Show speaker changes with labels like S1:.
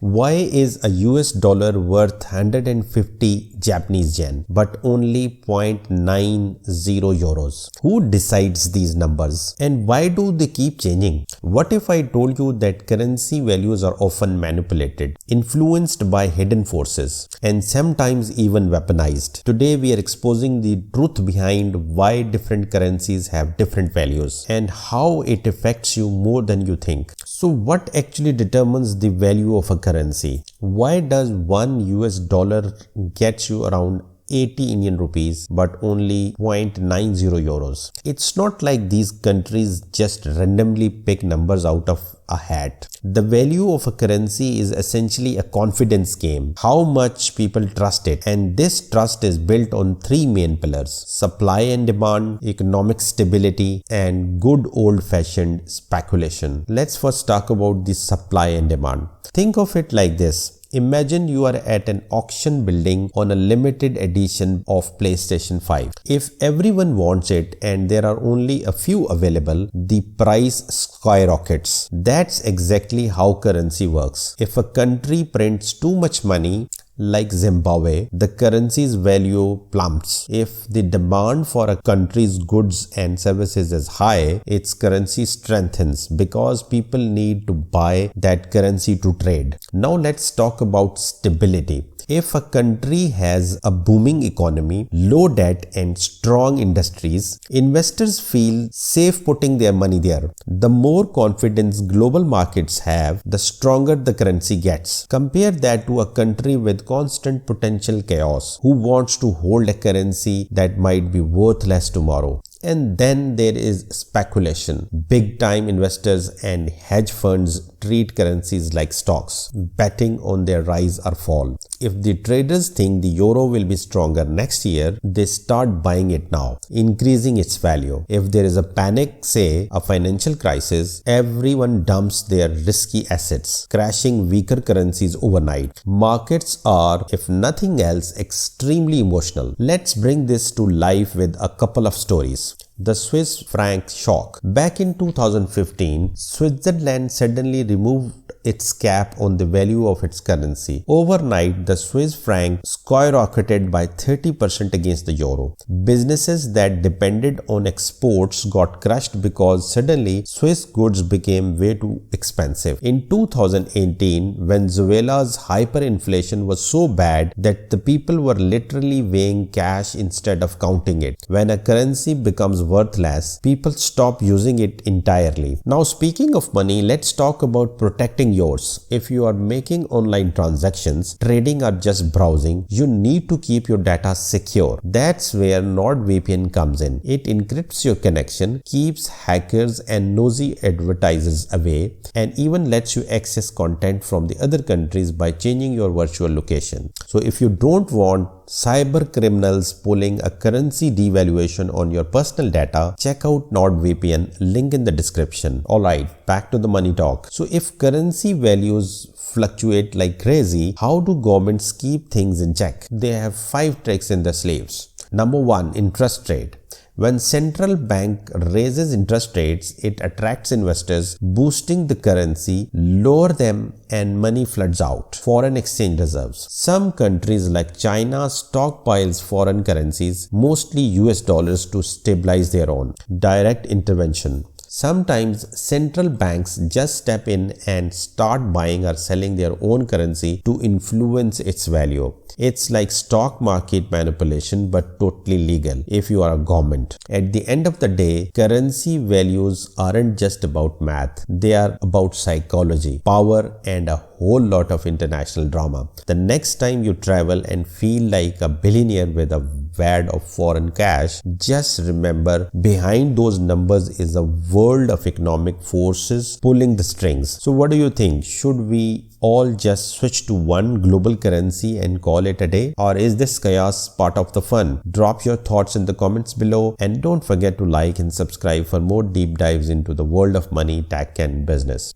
S1: Why is a US dollar worth 150 Japanese yen but only 0.90 euros? Who decides these numbers? And why do they keep changing? What if I told you that currency values are often manipulated, influenced by hidden forces, and sometimes even weaponized? Today we are exposing the truth behind why different currencies have different values and how it affects you more than you think. So what actually determines the value of a currency? Why does one US dollar get you around 80 Indian rupees but only 0.90 euros? It's not like these countries just randomly pick numbers out of a hat. The value of a currency is essentially a confidence game, how much people trust it, and this trust is built on three main pillars: supply and demand, economic stability, and good old-fashioned speculation. Let's first talk about the supply and demand. Think of it like this. Imagine you are at an auction building on a limited edition of PlayStation 5. If everyone wants it and there are only a few available, the price skyrockets. That's exactly how currency works. If a country prints too much money, like Zimbabwe, the currency's value plummets. If the demand for a country's goods and services is high, its currency strengthens because people need to buy that currency to trade. Now let's talk about stability. If a country has a booming economy, low debt, and strong industries, investors feel safe putting their money there. The more confidence global markets have, the stronger the currency gets. Compare that to a country with constant potential chaos, who wants to hold a currency that might be worth less tomorrow. And then there is speculation. Big time investors and hedge funds treat currencies like stocks, betting on their rise or fall. If the traders think the euro will be stronger next year, they start buying it now, increasing its value. If there is a panic, say a financial crisis, everyone dumps their risky assets, crashing weaker currencies overnight. Markets are, if nothing else, extremely emotional. Let's bring this to life with a couple of stories. The Swiss Franc shock. Back in 2015, Switzerland suddenly removed its cap on the value of its currency. Overnight, the Swiss franc skyrocketed by 30% against the euro. Businesses that depended on exports got crushed because suddenly Swiss goods became way too expensive. In 2018, Venezuela's hyperinflation was so bad that the people were literally weighing cash instead of counting it. When a currency becomes worthless, people stop using it entirely. Now, speaking of money, let's talk about protecting yours. If you are making online transactions, trading, or just browsing, you need to keep your data secure. That's where NordVPN comes in. It encrypts your connection, keeps hackers and nosy advertisers away, and even lets you access content from the other countries by changing your virtual location. So if you don't want cyber criminals pulling a currency devaluation on your personal data, check out NordVPN, link in the description. Alright, back to the money talk. So if currency values fluctuate like crazy, how do governments keep things in check? They have 5 tricks in their sleeves. Number 1, interest rate. When central bank raises interest rates, it attracts investors, boosting the currency, lower them, and money floods out. Foreign exchange reserves. Some countries like China stockpiles foreign currencies, mostly US dollars, to stabilize their own. Direct intervention. Sometimes central banks just step in and start buying or selling their own currency to influence its value. It's like stock market manipulation, but totally legal if you are a government. At the end of the day, currency values aren't just about math. They are about psychology, power, and a whole lot of international drama. The next time you travel and feel like a billionaire with a wad of foreign cash, just remember, behind those numbers is a world of economic forces pulling the strings. So what do you think? Should we all just switch to one global currency and call it a day? Or is this chaos part of the fun? Drop your thoughts in the comments below, and don't forget to like and subscribe for more deep dives into the world of money, tech, and business.